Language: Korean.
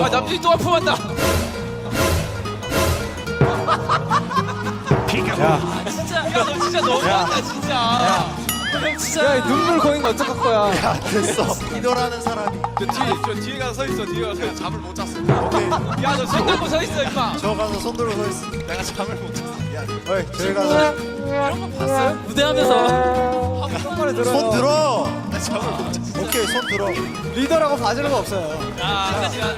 와 남준이 또 아픔한다. 야, 진짜 야너 진짜 너무한다 진짜. 형 진짜. 야, 눈물 고인 거 어떡할 거야? 야 됐어. 이도라는 사람이. 저 뒤에 가서 서 있어. 뒤에 가서 서 있어. 잠을 못 잤어. 오케이. 야너 손 들고 서 있어 임마. 저 가서 손 들고 서 있어. 내가 잠을 못 잤어. 야, 어이 저기 가서 이런 거 봤어요? 무대하면서. 손발에 들어. 손 들어. 오케이 손 들어. 리더라고 봐주는 거 없어요. 야 끝까지 가.